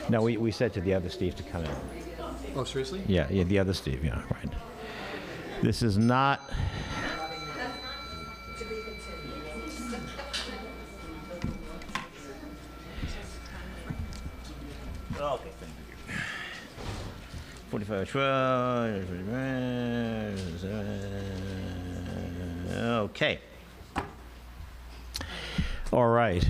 No, we said to the other Steve to come in. Oh, seriously? Yeah, the other Steve, yeah, right. This is not... Okay, thank you. 45, 12, okay. All right.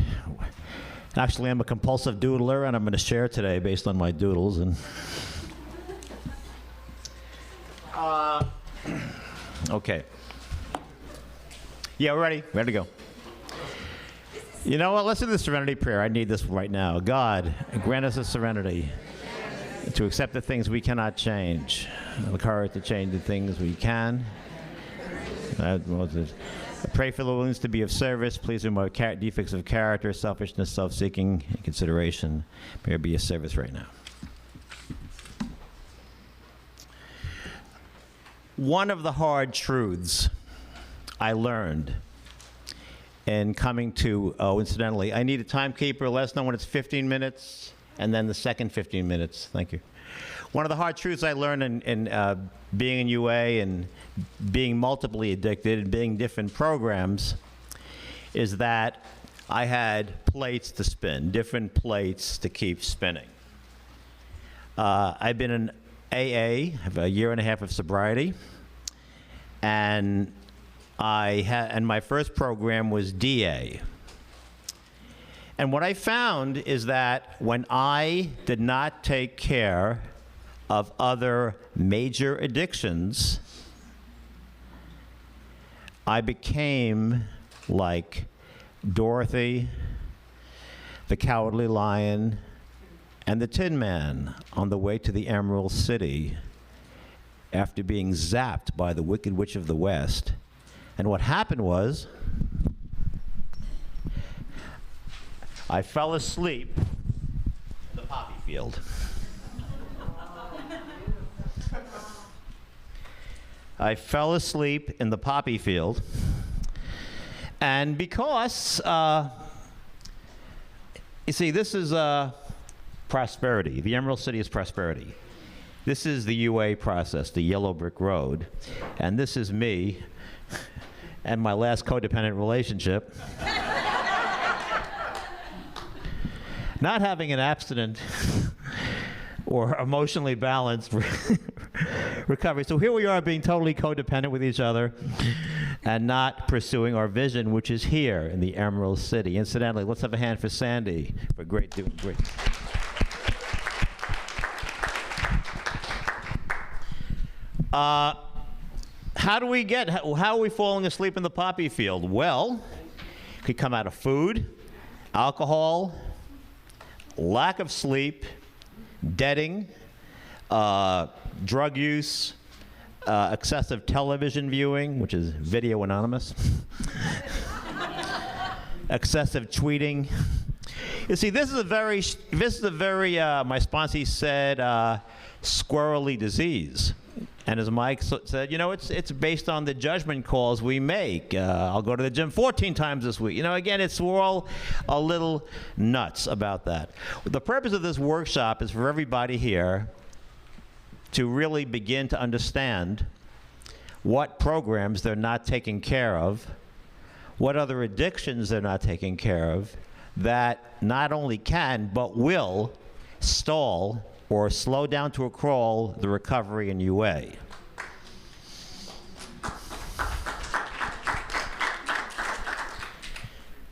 Actually, I'm a compulsive doodler, and I'm going to share today based on my doodles. And okay. Yeah, we're ready. Ready to go. You know what? Let's do the Serenity Prayer. I need this right now. God, grant us the serenity to accept the things we cannot change, the courage to change the things we can. I pray for the willingness to be of service. Please remove defects of character, selfishness, self-seeking, and consideration. May I be of service right now. One of the hard truths I learned in coming to, incidentally, I need a timekeeper. Let us know when it's 15 minutes, and then the second 15 minutes. Thank you. One of the hard truths I learned in being in UA and being multiply addicted and being different programs is that I had plates to spin, different plates to keep spinning. I've been in AA, have a year and a half of sobriety, and my first program was DA. And what I found is that when I did not take care of other major addictions, I became like Dorothy, the Cowardly Lion, and the Tin Man on the way to the Emerald City after being zapped by the Wicked Witch of the West. And what happened was, I fell asleep in the poppy field. I fell asleep in the poppy field, and because, you see, this is prosperity. The Emerald City is prosperity. This is the UA process, the yellow brick road, and this is me and my last codependent relationship. Not having an abstinent or emotionally balanced recovery. So here we are being totally codependent with each other and not pursuing our vision, which is here in the Emerald City. Incidentally, let's have a hand for Sandy for doing great. How are we falling asleep in the poppy field? Well, it could come out of food, alcohol, lack of sleep, deading, drug use, excessive television viewing, which is video anonymous, excessive tweeting. You see, this is a very, my sponsee said, squirrely disease. And as Mike said, you know, it's based on the judgment calls we make. I'll go to the gym 14 times this week. You know, again, we're all a little nuts about that. The purpose of this workshop is for everybody here to really begin to understand what programs they're not taking care of, what other addictions they're not taking care of, that not only can, but will stall or slow down to a crawl the recovery in UA.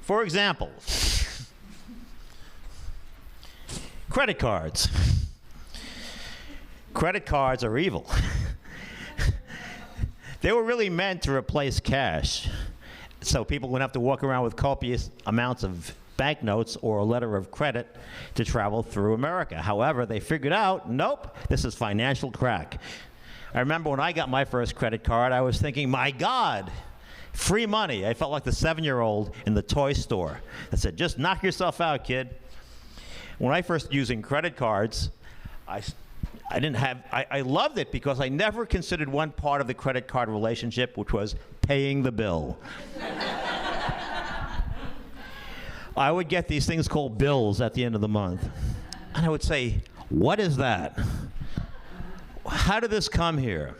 For example, credit cards. Credit cards are evil. They were really meant to replace cash, so people wouldn't have to walk around with copious amounts of banknotes or a letter of credit to travel through America. However, they figured out, nope, this is financial crack. I remember when I got my first credit card, I was thinking, my God, free money. I felt like the 7-year-old in the toy store that said, just knock yourself out, kid. When I first using credit cards, I loved it because I never considered one part of the credit card relationship, which was paying the bill. I would get these things called bills at the end of the month. And I would say, what is that? How did this come here?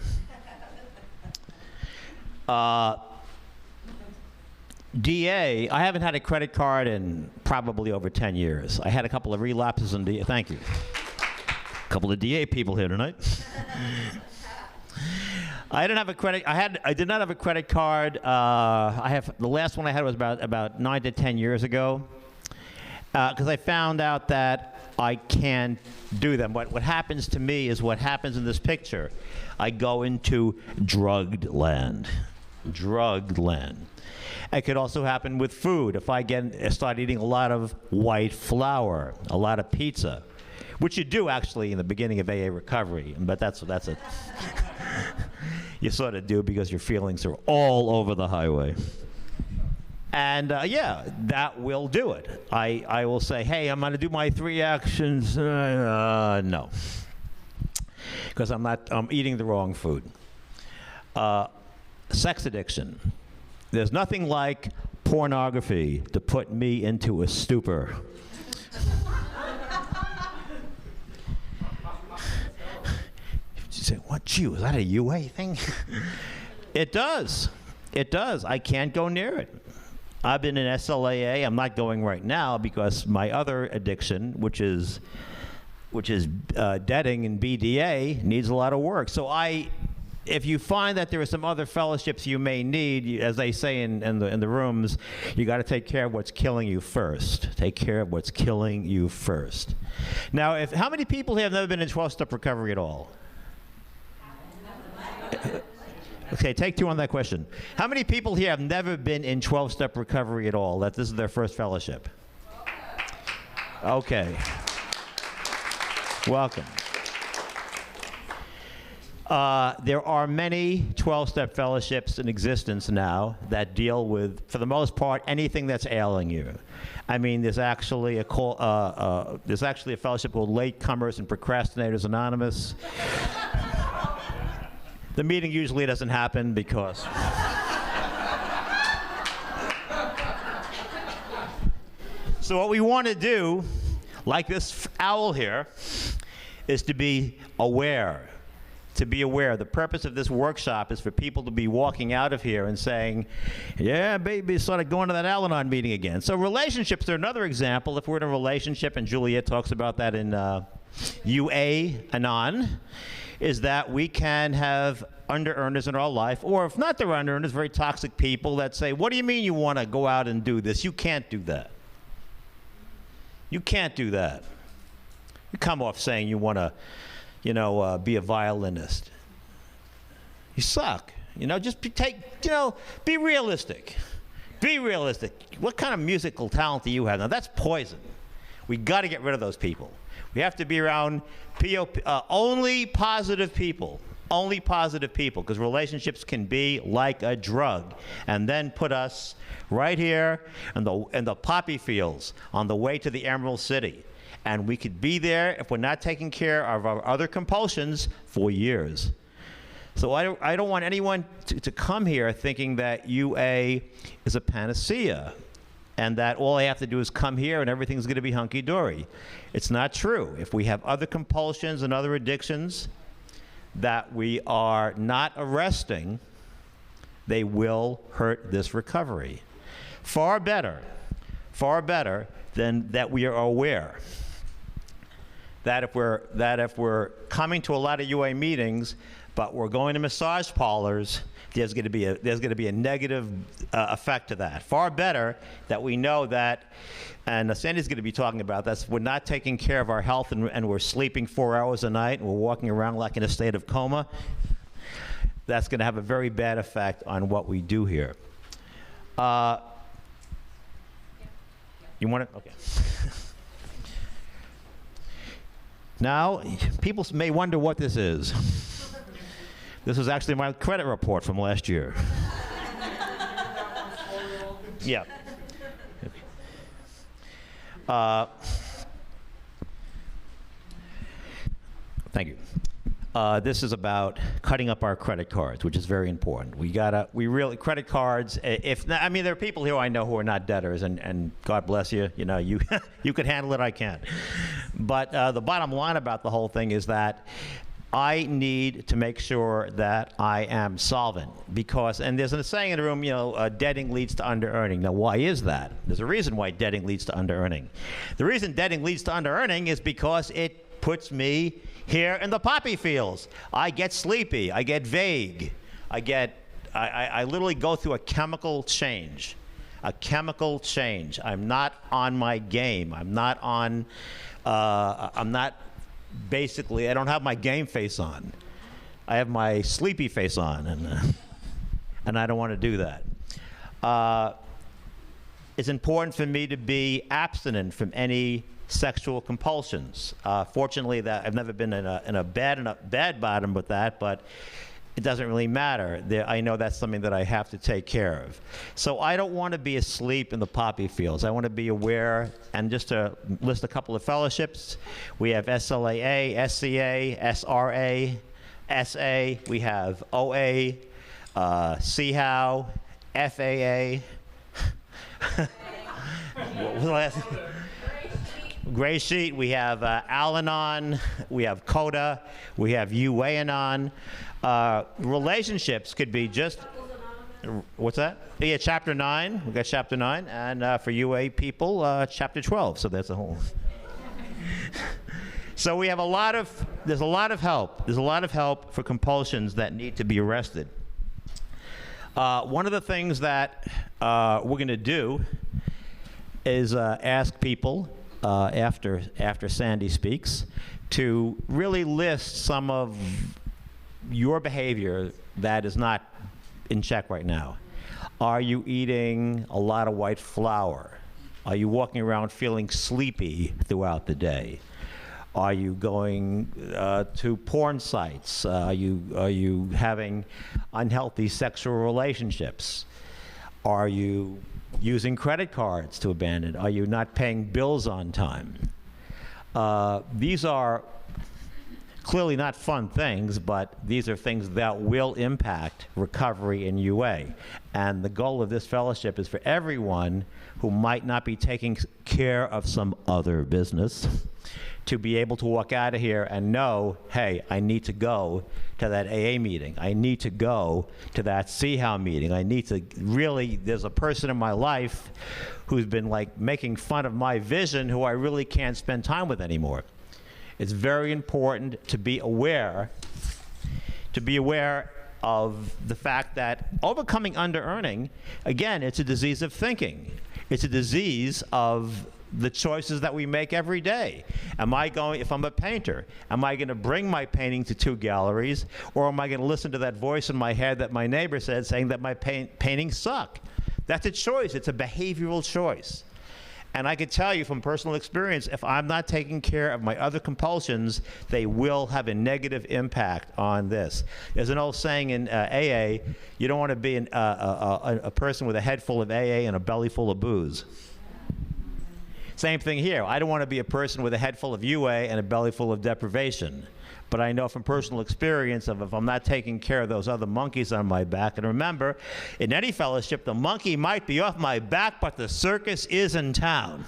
DA, I haven't had a credit card in probably over 10 years. I had a couple of relapses in DA. Thank you. A couple of DA people here tonight. I didn't have a credit. I did not have a credit card. The last one I had was about 9 to 10 years ago, because I found out that I can't do them. What happens to me is what happens in this picture. I go into drugged land. Drugged land. It could also happen with food. If I start eating a lot of white flour, a lot of pizza, which you do actually in the beginning of AA recovery, but that's a you sort of do because your feelings are all over the highway. And yeah, that will do it. I will say, hey, I'm going to do my 3 actions. No, because I'm eating the wrong food. Sex addiction. There's nothing like pornography to put me into a stupor. You say, what, gee, was that a UA thing? It does. It does. I can't go near it. I've been in SLAA. I'm not going right now because my other addiction, which is deading and BDA, needs a lot of work. So if you find that there are some other fellowships you may need, as they say in the rooms, you got to take care of what's killing you first. Take care of what's killing you first. Now, how many people here have never been in 12-step recovery at all? Okay, take 2 on that question. How many people here have never been in 12-step recovery at all, that this is their first fellowship? Okay. Welcome. There are many 12-step fellowships in existence now that deal with, for the most part, anything that's ailing you. I mean, there's actually a fellowship called Latecomers and Procrastinators Anonymous. The meeting usually doesn't happen because so what we want to do, like this owl here, is to be aware. To be aware. The purpose of this workshop is for people to be walking out of here and saying, yeah, baby, sort of going to that Al-Anon meeting again. So relationships are another example. If we're in a relationship, and Juliet talks about that in UA Anon, is that we can have under-earners in our life, or if not they're under-earners, very toxic people that say, what do you mean you want to go out and do this? You can't do that. You can't do that. You come off saying you want to, be a violinist. You suck. Just be realistic. Be realistic. What kind of musical talent do you have? Now, that's poison. We got to get rid of those people. We have to be around only positive people. Only positive people, because relationships can be like a drug, and then put us right here in the poppy fields on the way to the Emerald City. And we could be there, if we're not taking care of our other compulsions, for years. So I don't want anyone to come here thinking that UA is a panacea and that all I have to do is come here and everything's going to be hunky-dory. It's not true. If we have other compulsions and other addictions that we are not arresting, they will hurt this recovery. Far better than that we are aware. That if we're coming to a lot of UA meetings, but we're going to massage parlors, there's going to be a negative effect to that. Far better that we know that, and Sandy's going to be talking about this, we're not taking care of our health and we're sleeping 4 hours a night and we're walking around like in a state of coma. That's going to have a very bad effect on what we do here. You want it? Okay. Now, people may wonder what this is. This is actually my credit report from last year. Yeah. Thank you. This is about cutting up our credit cards, which is very important. Credit cards, I mean, there are people here I know who are not debtors, and God bless you, you know, you could handle it, I can't. But the bottom line about the whole thing is that I need to make sure that I am solvent because, and there's a saying in the room, you know, debting leads to under-earning. Now, why is that? There's a reason why debting leads to under-earning. The reason debting leads to under-earning is because it puts me here in the poppy fields. I get sleepy, I get vague, I literally go through a chemical change. I'm not on my game. Basically, I don't have my game face on. I have my sleepy face on, and I don't want to do that. It's important for me to be abstinent from any sexual compulsions. Fortunately, that I've never been in a bad bottom with that, but it doesn't really matter. I know that's something that I have to take care of. So I don't want to be asleep in the poppy fields. I want to be aware, and just to list a couple of fellowships, we have SLAA, SCA, SRA, SA, we have OA, CHOW, FAA, what was the last? Gray Sheet, we have Al-Anon, we have CODA, we have UAnon. Relationships could be just, what's that? Yeah, Chapter 9, we got Chapter 9, and for UA people, Chapter 12, so that's a whole. So we have there's a lot of help for compulsions that need to be arrested. One of the things that we're going to do is ask people after Sandy speaks to really list some of your behavior that is not in check right now. Are you eating a lot of white flour? Are you walking around feeling sleepy throughout the day? Are you going to porn sites? Are you having unhealthy sexual relationships? Are you using credit cards to abandon? Are you not paying bills on time? These are clearly not fun things, but these are things that will impact recovery in UA. And the goal of this fellowship is for everyone who might not be taking care of some other business to be able to walk out of here and know, hey, I need to go to that AA meeting. I need to go to that CHOW meeting. I need to there's a person in my life who's been like making fun of my vision who I really can't spend time with anymore. It's very important to be aware of the fact that overcoming under-earning, again, it's a disease of thinking. It's a disease of the choices that we make every day. If I'm a painter, am I going to bring my painting to 2 galleries, or am I going to listen to that voice in my head that my neighbor said saying that my paintings suck? That's a choice. It's a behavioral choice. And I can tell you from personal experience, if I'm not taking care of my other compulsions, they will have a negative impact on this. There's an old saying in AA, you don't want to be a person with a head full of AA and a belly full of booze. Same thing here. I don't want to be a person with a head full of UA and a belly full of deprivation. But I know from personal experience of if I'm not taking care of those other monkeys on my back, and remember, in any fellowship, the monkey might be off my back, but the circus is in town.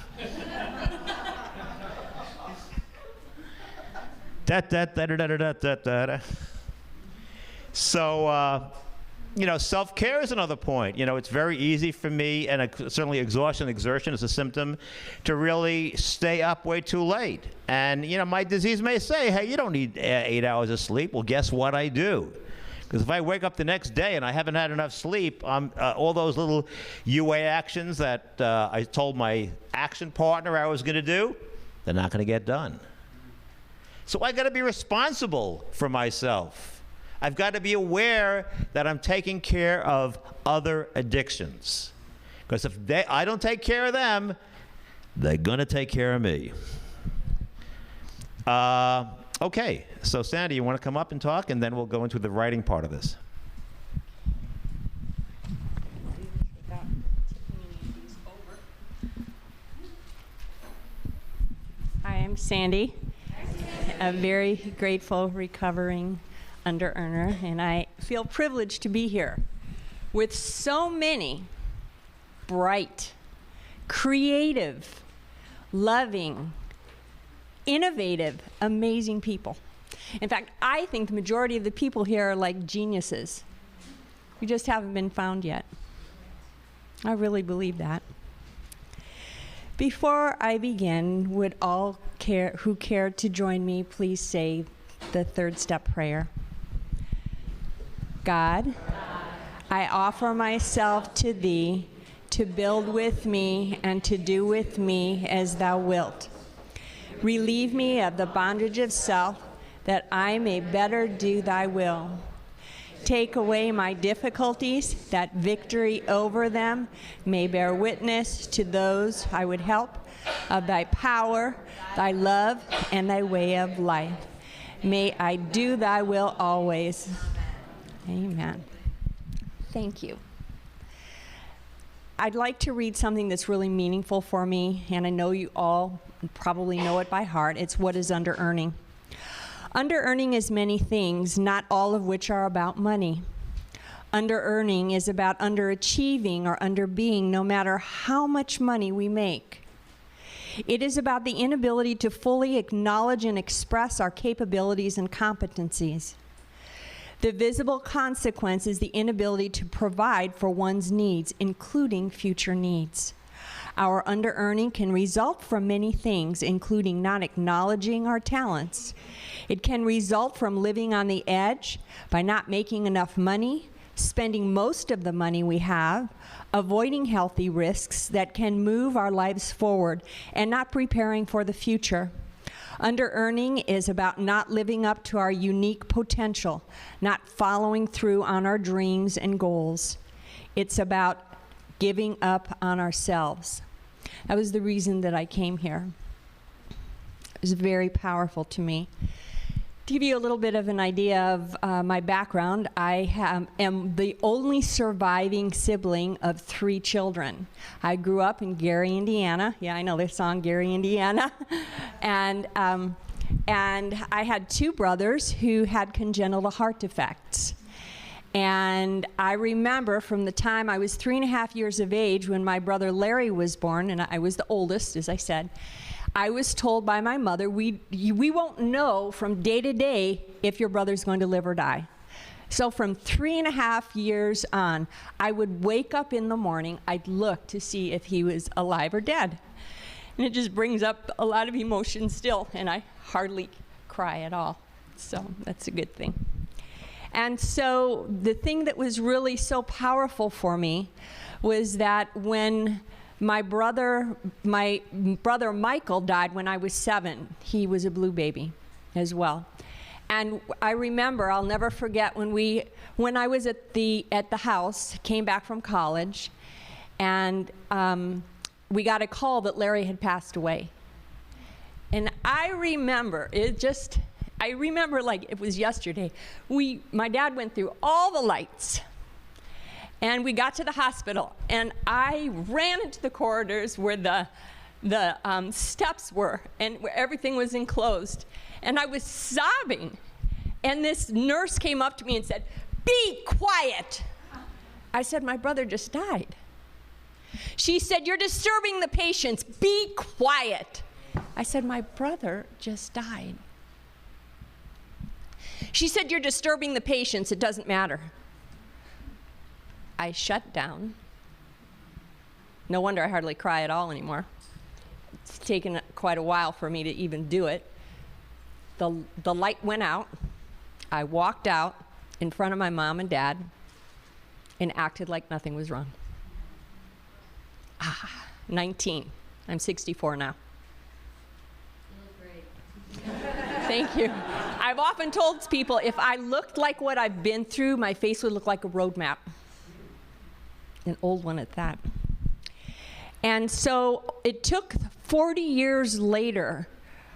So, self-care is another point. It's very easy for me, and certainly exertion is a symptom, to really stay up way too late. And, my disease may say, hey, you don't need 8 hours of sleep. Well, guess what I do? Because if I wake up the next day and I haven't had enough sleep, all those little UA actions that I told my action partner I was going to do, they're not going to get done. So I got to be responsible for myself. I've got to be aware that I'm taking care of other addictions. Because if I don't take care of them, they're going to take care of me. Okay, so Sandy, you want to come up and talk, and then we'll go into the writing part of this. Hi, I'm Sandy. a very grateful, recovering under-earner, and I feel privileged to be here with so many bright, creative, loving, innovative, amazing people. In fact, I think the majority of the people here are like geniuses. We just haven't been found yet. I really believe that. Before I begin, would all who care to join me please say the third step prayer. God, I offer myself to Thee to build with me and to do with me as Thou wilt. Relieve me of the bondage of self, that I may better do Thy will. Take away my difficulties, that victory over them may bear witness to those I would help of Thy power, Thy love, and Thy way of life. May I do Thy will always. Amen. Thank you. I'd like to read something that's really meaningful for me, and I know you all probably know it by heart. It's what is under-earning. Under-earning is many things, not all of which are about money. Under-earning is about underachieving or under-being, no matter how much money we make. It is about the inability to fully acknowledge and express our capabilities and competencies. The visible consequence is the inability to provide for one's needs, including future needs. Our under-earning can result from many things, including not acknowledging our talents. It can result from living on the edge by not making enough money, spending most of the money we have, avoiding healthy risks that can move our lives forward, and not preparing for the future. Under-earning is about not living up to our unique potential, not following through on our dreams and goals. It's about giving up on ourselves. That was the reason that I came here. It was very powerful to me. To give you a little bit of an idea of my background, I am the only surviving sibling of 3 children. I grew up in Gary, Indiana. Yeah, I know their song, Gary, Indiana. And I had 2 brothers who had congenital heart defects. And I remember from the time I was 3.5 years of age when my brother Larry was born, and I was the oldest, as I said, I was told by my mother, we won't know from day to day if your brother's going to live or die. So from 3.5 years on, I would wake up in the morning, I'd look to see if he was alive or dead. And it just brings up a lot of emotion still, and I hardly cry at all. So that's a good thing. And so the thing that was really so powerful for me was that when my brother Michael died when I was 7, he was a blue baby as well. And I remember, I'll never forget when I was at the house, came back from college, and we got a call that Larry had passed away. And I remember like it was yesterday. My dad went through all the lights, and we got to the hospital, and I ran into the corridors where the steps were, and where everything was enclosed, and I was sobbing. And this nurse came up to me and said, "Be quiet." I said, "My brother just died." She said, "You're disturbing the patients. Be quiet." I said, "My brother just died." She said, "You're disturbing the patients. It doesn't matter." I shut down. No wonder I hardly cry at all anymore. It's taken quite a while for me to even do it. The light went out. I walked out in front of my mom and dad and acted like nothing was wrong. 19. I'm 64 now. Thank you. I've often told people if I looked like what I've been through, my face would look like a road map. An old one at that. And so it took 40 years later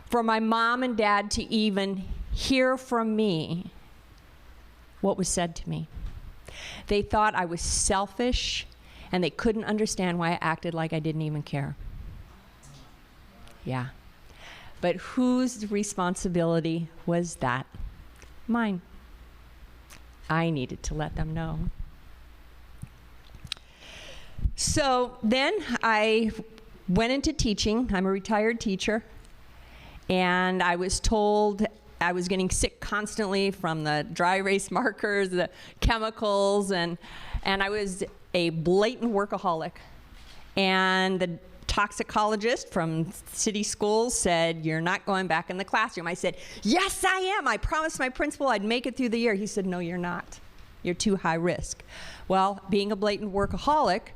for my mom and dad to even hear from me what was said to me. They thought I was selfish, and they couldn't understand why I acted like I didn't even care. Yeah. But whose responsibility was that? Mine. I needed to let them know. So then I went into teaching. I'm a retired teacher. And I was told I was getting sick constantly from the dry erase markers, the chemicals, and I was a blatant workaholic. And the toxicologist from city schools said, "You're not going back in the classroom." I said, "Yes, I am. I promised my principal I'd make it through the year." He said, "No, you're not. You're too high risk." Well, being a blatant workaholic,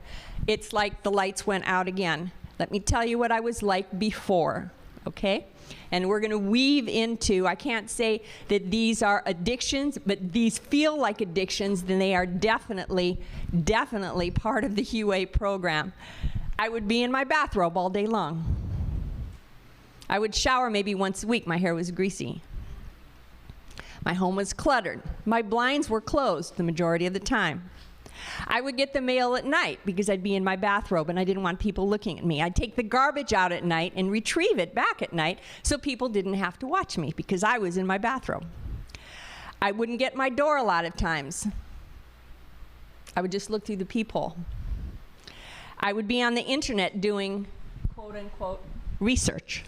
it's like the lights went out again. Let me tell you what I was like before, okay? And we're going to weave into, I can't say that these are addictions, but these feel like addictions, then they are definitely part of the UA program. I would be in my bathrobe all day long. I would shower maybe once a week. My hair was greasy. My home was cluttered. My blinds were closed the majority of the time. I would get the mail at night because I'd be in my bathrobe and I didn't want people looking at me. I'd take the garbage out at night and retrieve it back at night so people didn't have to watch me because I was in my bathrobe. I wouldn't get my door a lot of times. I would just look through the peephole. I would be on the internet doing, quote unquote, research.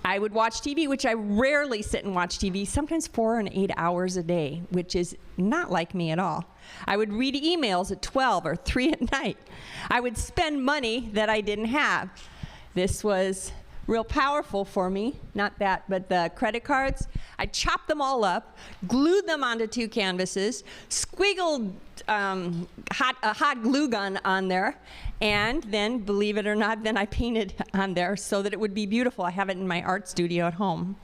I would watch TV, which I rarely sit and watch TV, sometimes 4 and 8 hours a day, which is not like me at all. I would read emails at 12 or 3 at night. I would spend money that I didn't have. This was real powerful for me, not that, but the credit cards. I chopped them all up, glued them onto 2 canvases, squiggled a hot glue gun on there, and then, believe it or not, then I painted on there so that it would be beautiful. I have it in my art studio at home.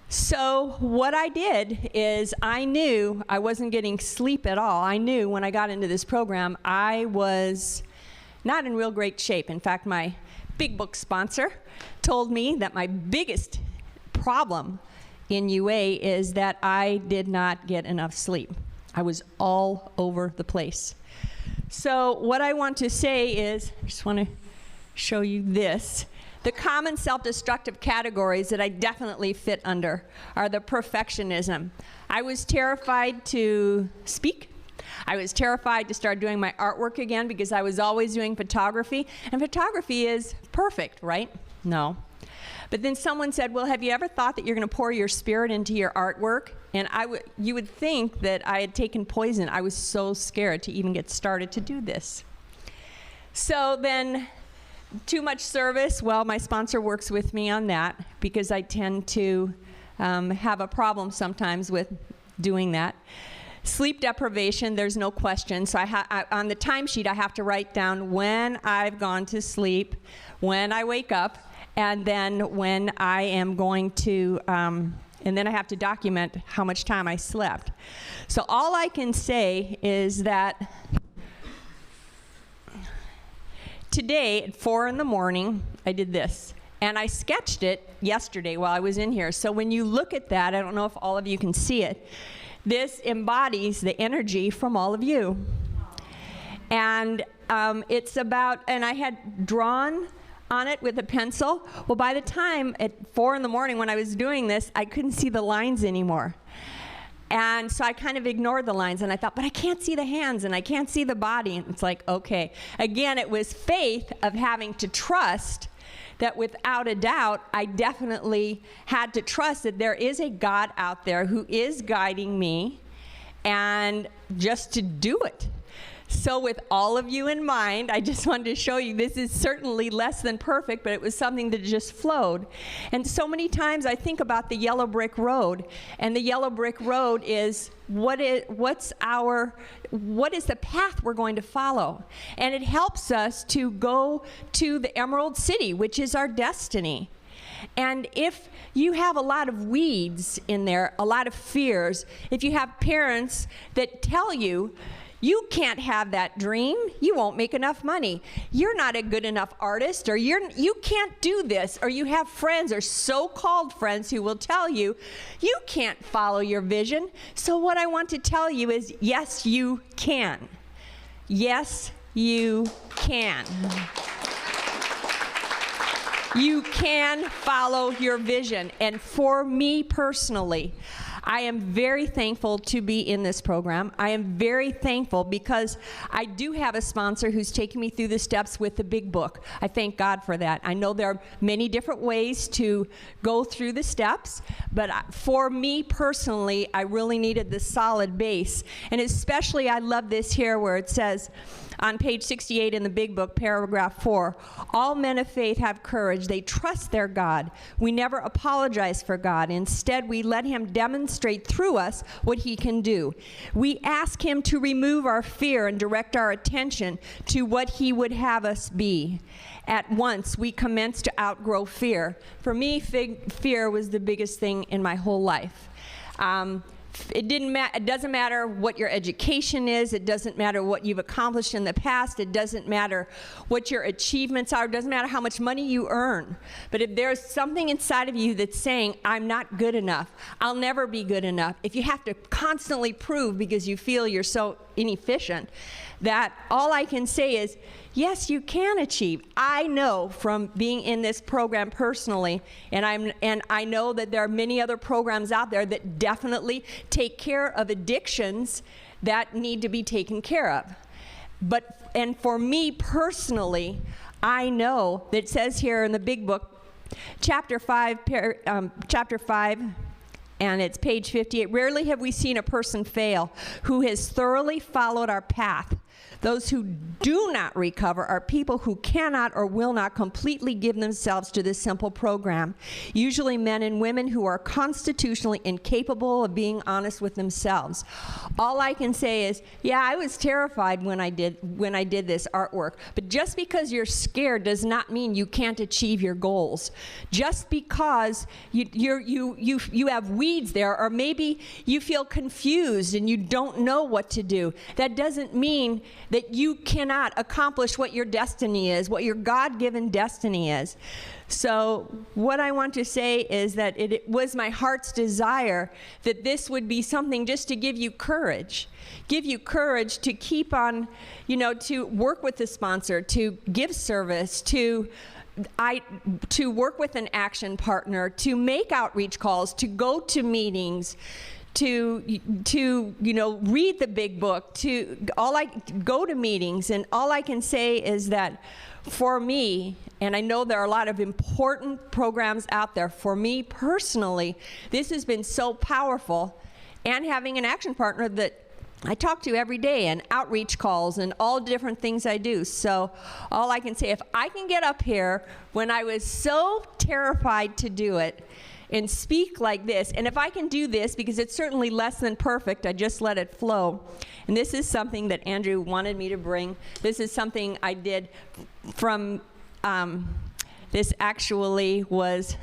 So what I did is I knew I wasn't getting sleep at all. I knew when I got into this program I was not in real great shape. In fact, my big book sponsor told me that my biggest problem in UA is that I did not get enough sleep. I was all over the place. So what I want to say is, I just want to show you this. The common self-destructive categories that I definitely fit under are the perfectionism. I was terrified to speak. I was terrified to start doing my artwork again because I was always doing photography. And photography is perfect, right? No. But then someone said, well, have you ever thought that you're going to pour your spirit into your artwork? And you would think that I had taken poison. I was so scared to even get started to do this. So then, too much service. Well, my sponsor works with me on that because I tend to have a problem sometimes with doing that. Sleep deprivation, there's no question. So on the timesheet, I have to write down when I've gone to sleep, when I wake up, and then when I am going to, and then I have to document how much time I slept. So all I can say is that today at 4 in the morning, I did this. And I sketched it yesterday while I was in here. So when you look at that, I don't know if all of you can see it, this embodies the energy from all of you. And it's about, and I had drawn on it with a pencil. Well, by the time at 4 in the morning when I was doing this, I couldn't see the lines anymore. And so I kind of ignored the lines, and I thought, but I can't see the hands, and I can't see the body. And it's like, okay. Again, it was faith of having to trust that without a doubt, I definitely had to trust that there is a God out there who is guiding me, and just to do it. So with all of you in mind, I just wanted to show you this is certainly less than perfect, but it was something that just flowed. And so many times I think about the yellow brick road, and the yellow brick road is what is the path we're going to follow? And it helps us to go to the Emerald City, which is our destiny. And if you have a lot of weeds in there, a lot of fears, if you have parents that tell you, you can't have that dream, you won't make enough money, you're not a good enough artist, or you can't do this, or you have friends or so-called friends who will tell you, you can't follow your vision. So what I want to tell you is, yes, you can. Yes, you can. You can follow your vision. And for me personally, I am very thankful to be in this program. I am very thankful because I do have a sponsor who's taking me through the steps with the big book. I thank God for that. I know there are many different ways to go through the steps, but for me personally, I really needed the solid base. And especially I love this here where it says, on page 68 in the big book, paragraph 4, all men of faith have courage. They trust their God. We never apologize for God. Instead, we let him demonstrate through us what he can do. We ask him to remove our fear and direct our attention to what he would have us be. At once, we commence to outgrow fear. For me, fear was the biggest thing in my whole life. It doesn't matter what your education is. It doesn't matter what you've accomplished in the past. It doesn't matter what your achievements are. It doesn't matter how much money you earn. But if there's something inside of you that's saying, I'm not good enough, I'll never be good enough, if you have to constantly prove because you feel you're so inefficient, that all I can say is, yes, you can achieve. I know from being in this program personally, and I know that there are many other programs out there that definitely take care of addictions that need to be taken care of. And for me personally, I know that it says here in the big book, chapter 5, and it's page 58, rarely have we seen a person fail who has thoroughly followed our path. Those who do not recover are people who cannot or will not completely give themselves to this simple program. Usually men and women who are constitutionally incapable of being honest with themselves. All I can say is, yeah, I was terrified when I did this artwork. But just because you're scared does not mean you can't achieve your goals. Just because you have weeds there, or maybe you feel confused and you don't know what to do, that doesn't mean that you cannot accomplish what your destiny is, what your God-given destiny is. So what I want to say is that it was my heart's desire that this would be something just to give you courage to keep on, to work with the sponsor, to give service, to work with an action partner, to make outreach calls, to go to meetings, to read the big book, go to meetings. And all I can say is that for me, and I know there are a lot of important programs out there, for me personally, this has been so powerful, and having an action partner that I talk to every day, and outreach calls and all different things I do. So all I can say, if I can get up here when I was so terrified to do it and speak like this, and if I can do this, because it's certainly less than perfect, I just let it flow. And this is something that Andrew wanted me to bring. This is something I did from, this actually was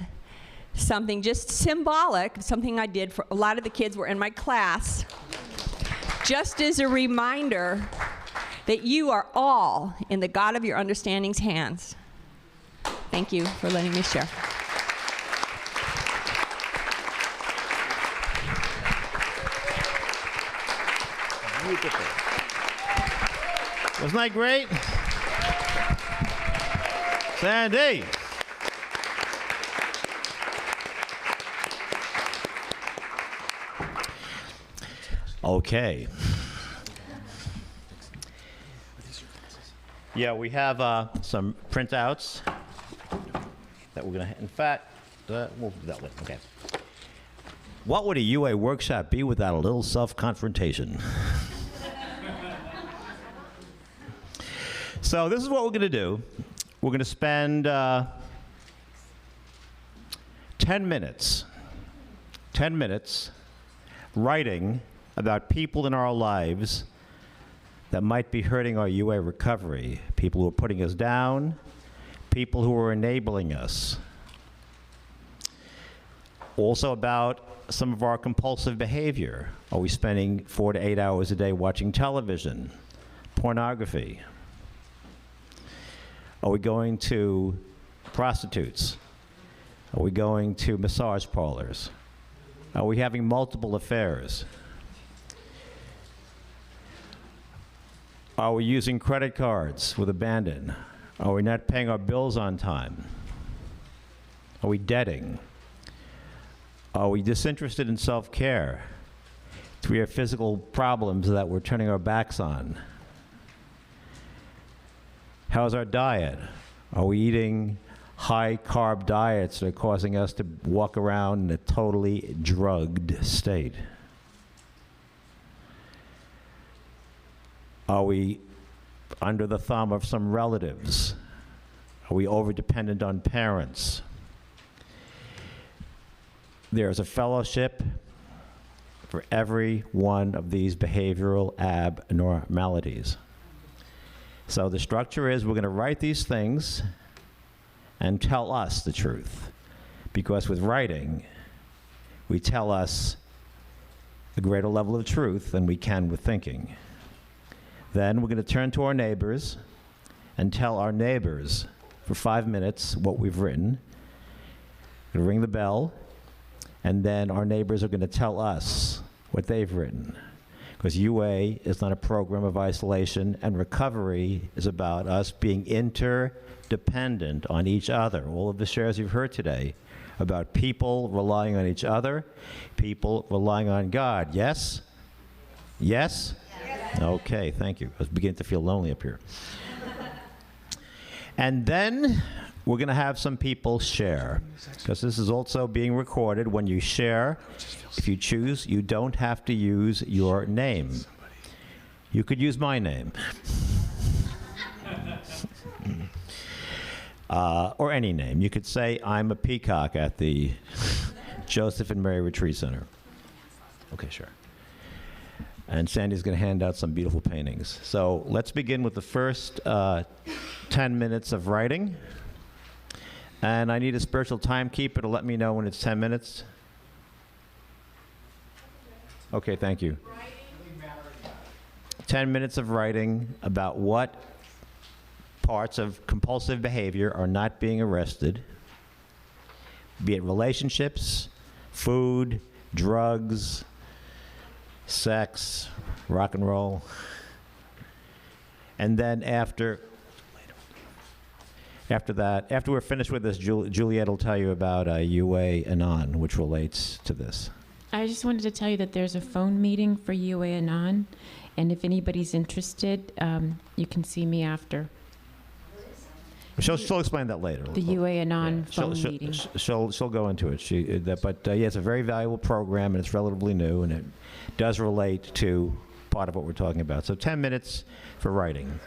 something just symbolic, something I did for a lot of the kids were in my class, just as a reminder that you are all in the God of your understanding's hands. Thank you for letting me share. Beautiful. Wasn't that great? Sandy. Okay. Yeah, we have some printouts that we're going to, in fact, we'll do that later. Okay. What would a UA workshop be without a little self-confrontation? So this is what we're going to do. We're going to spend 10 minutes writing about people in our lives that might be hurting our UA recovery, people who are putting us down, people who are enabling us. Also about some of our compulsive behavior. Are we spending 4 to 8 hours a day watching television, pornography? Are we going to prostitutes? Are we going to massage parlors? Are we having multiple affairs? Are we using credit cards with abandon? Are we not paying our bills on time? Are we deading? Are we disinterested in self-care? Do we have physical problems that we're turning our backs on? How's our diet? Are we eating high-carb diets that are causing us to walk around in a totally drugged state? Are we under the thumb of some relatives? Are we over-dependent on parents? There's a fellowship for every one of these behavioral abnormalities. So the structure is we're going to write these things and tell us the truth. Because with writing, we tell us a greater level of truth than we can with thinking. Then we're going to turn to our neighbors and tell our neighbors for 5 minutes what we've written. We're going to ring the bell, and then our neighbors are going to tell us what they've written. Because UA is not a program of isolation, and recovery is about us being interdependent on each other. All of the shares you've heard today about people relying on each other, people relying on God. Yes? Yes? Yes. Okay, thank you. I was beginning to feel lonely up here. And then we're going to have some people share, because this is also being recorded. When you share, if you choose, you don't have to use your name. You could use my name. Or any name. You could say, I'm a peacock at the Joseph and Mary Retreat Center. Okay, sure. And Sandy's going to hand out some beautiful paintings. So let's begin with the first 10 minutes of writing. And I need a spiritual timekeeper to let me know when it's 10 minutes. Okay, thank you. 10 minutes of writing about what parts of compulsive behavior are not being arrested, be it relationships, food, drugs, sex, rock and roll. And then after that, after we're finished with this, Juliet will tell you about UA Anon, which relates to this. I just wanted to tell you that there's a phone meeting for UA Anon, and if anybody's interested, you can see me after. She'll explain that later. The UA Anon phone meeting. She'll go into it. But yeah, it's a very valuable program, and it's relatively new, and it does relate to part of what we're talking about. So 10 minutes for writing.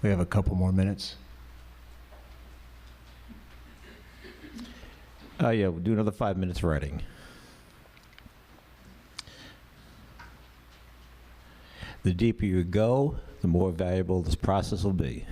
We have a couple more minutes. Yeah, we'll do another 5 minutes writing. The deeper you go, the more valuable this process will be.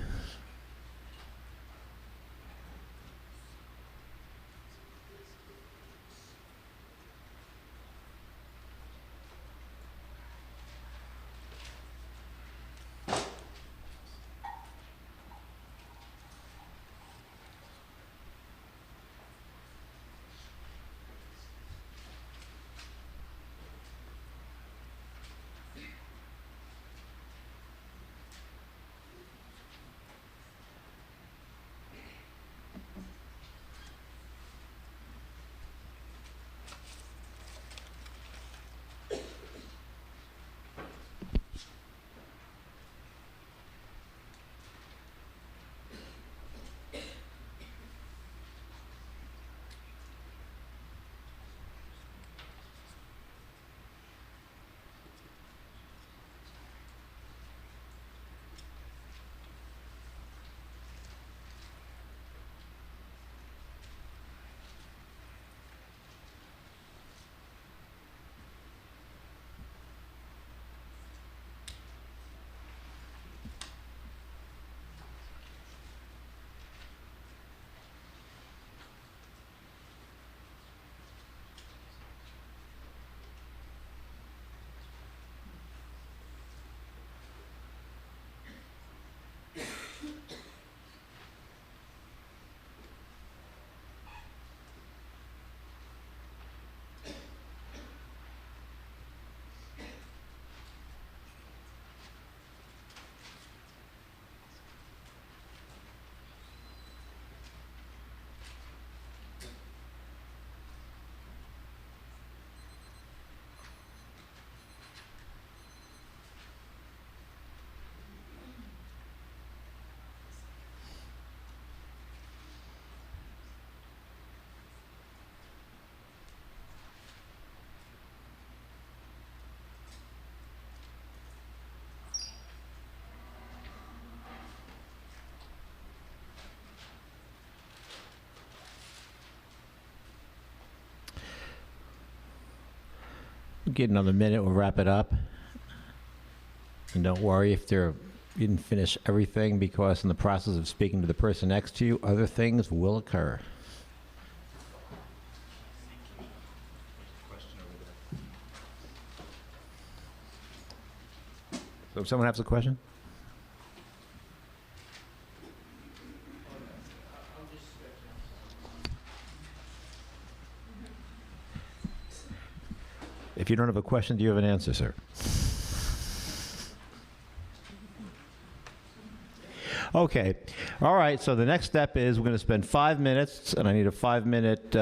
Get another minute, we'll wrap it up. And don't worry if you didn't finish everything, because in the process of speaking to the person next to you, other things will occur. So if someone has a question? If you don't have a question, do you have an answer, sir? Okay. All right. So the next step is we're going to spend 5 minutes, and I need a 5-minute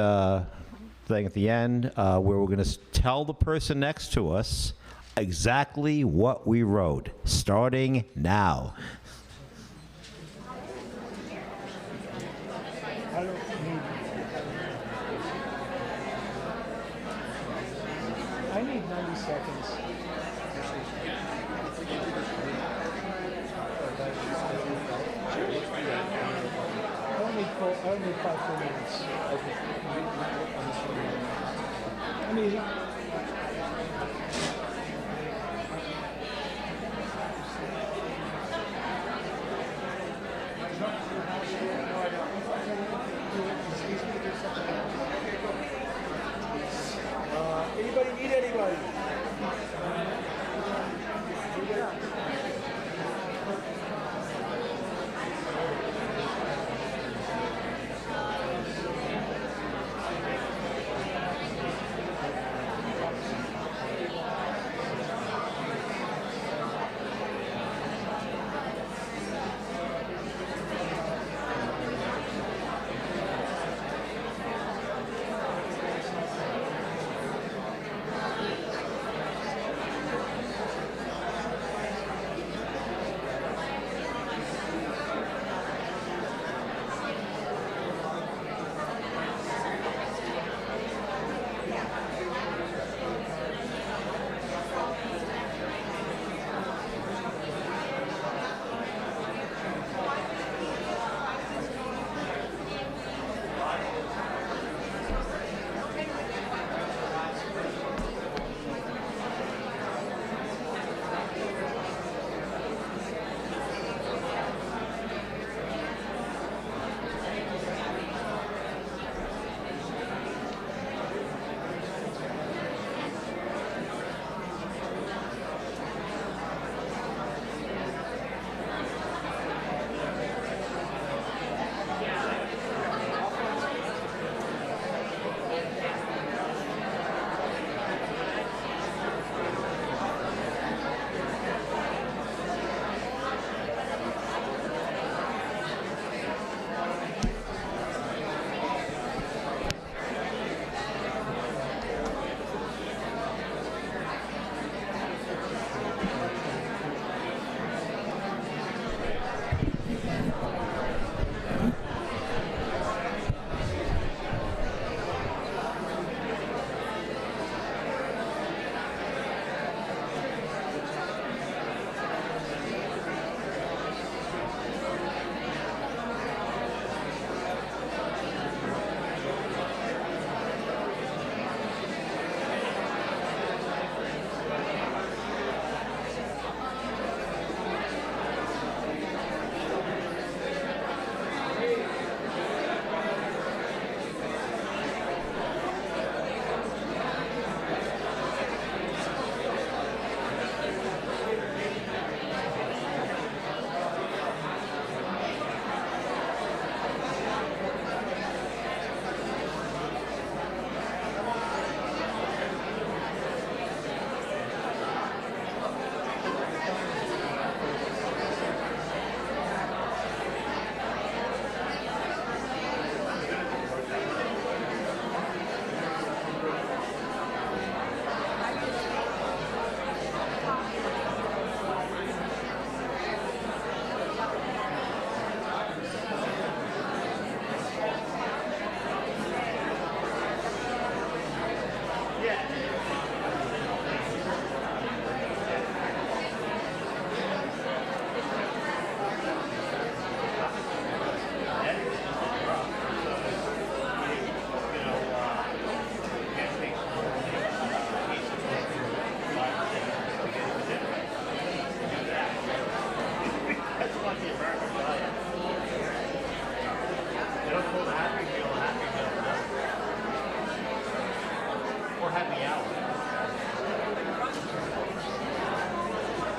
thing at the end where we're going to tell the person next to us exactly what we wrote, starting now. I need 90 seconds. Only 5 full minutes. Okay. I mean, anybody need anybody?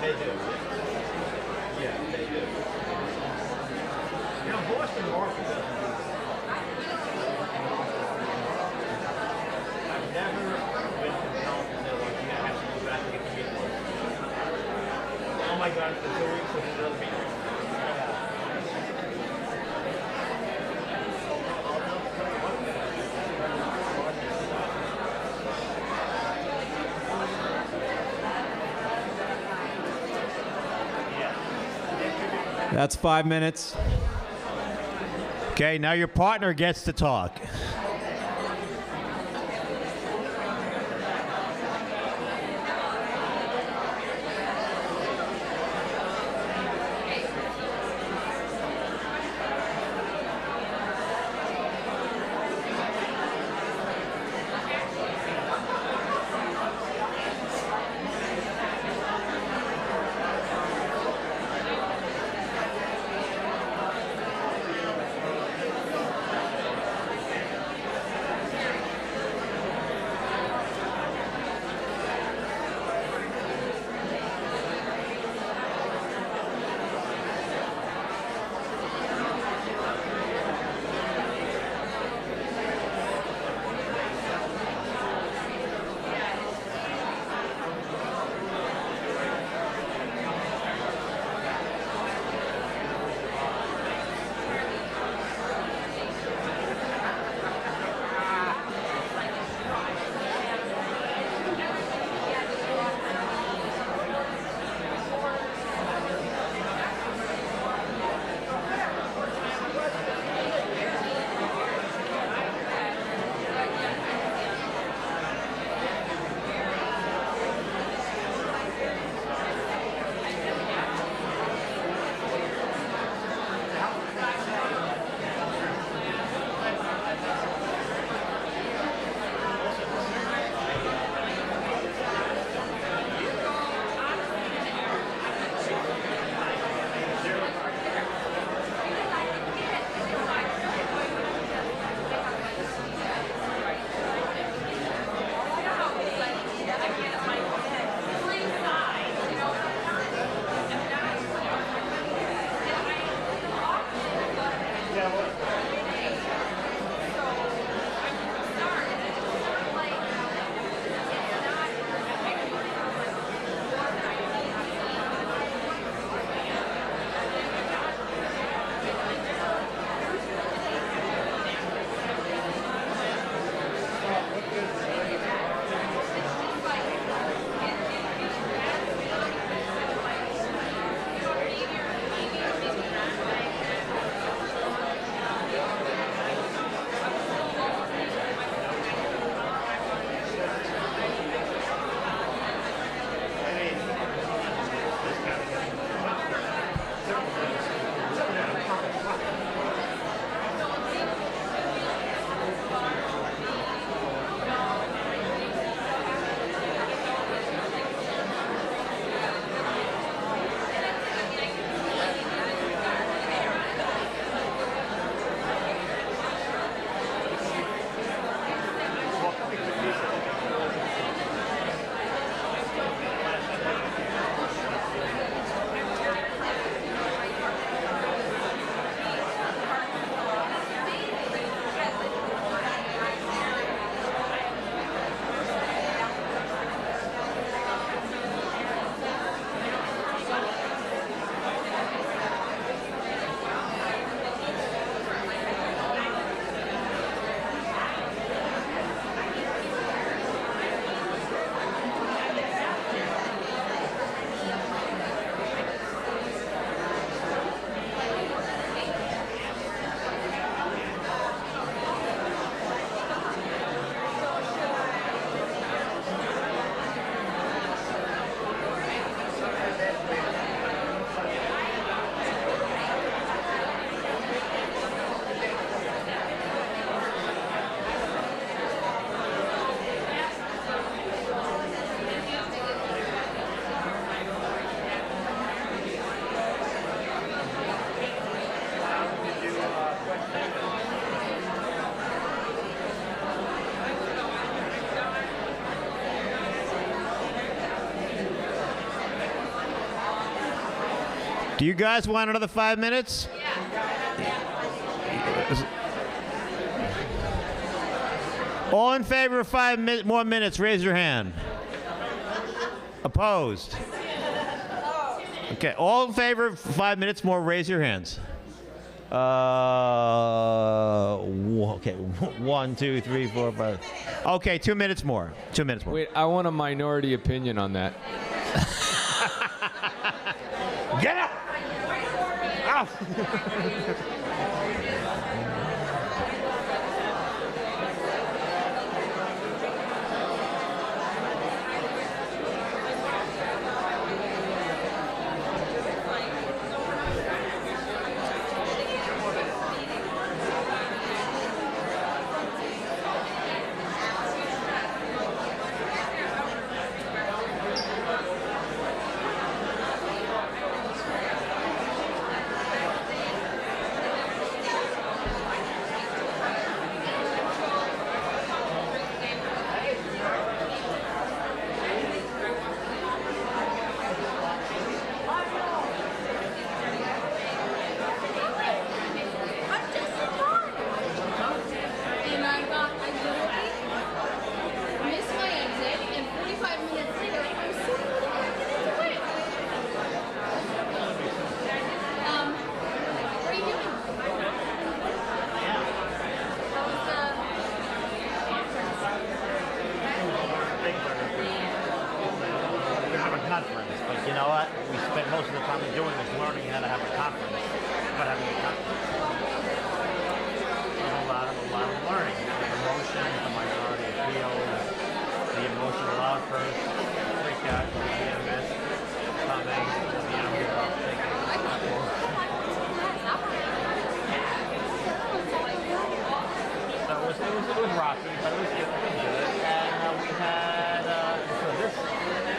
They do. Yeah, they do. You know, Boston Market doesn't do that. I've never been compelled to say, like, you have to go back and get the meatloaf. Oh my God, it's 2 weeks with another meatloaf. That's 5 minutes. Okay, now your partner gets to talk. Do you guys want another 5 minutes? All in favor of 5 more minutes, raise your hand. Opposed? Okay, all in favor of 5 minutes more, raise your hands. Okay, 1, 2, 3, 4, 5. Okay, 2 minutes more. 2 minutes more. Wait, I want a minority opinion on that. Get up! Out! Conference, but you know what? We spent most of the time doing this learning how to have a conference, but having a conference. There's a lot of learning. The emotions, the minority appeals, the emotional outbursts, freak out, the EMS coming, the underdog thinking. So it was rocky, but it was good. And we had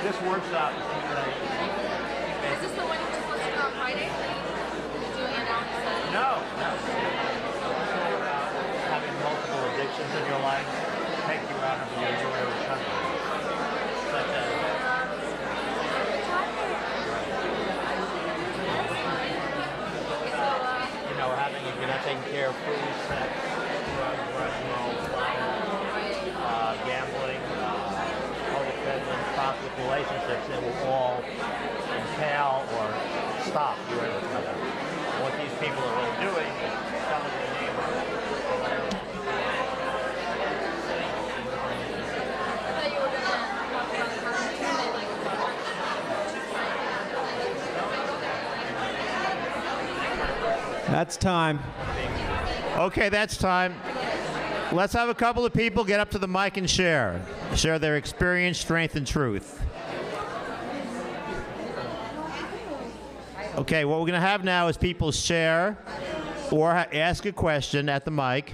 this workshop. Is this the one you were supposed to do on Friday? Doing it now instead? No. Having multiple addictions in your life take you out of your joy of recovery. Such as having, if you're not taking care of food, sex, drugs, running gambling, codependence, toxic relationships, it will all entail or stop your recovery. What these people are all doing is telling their neighbor. That's time. Okay, that's time. Let's have a couple of people get up to the mic and share their experience, strength, and truth. Okay, what we're going to have now is people share or ask a question at the mic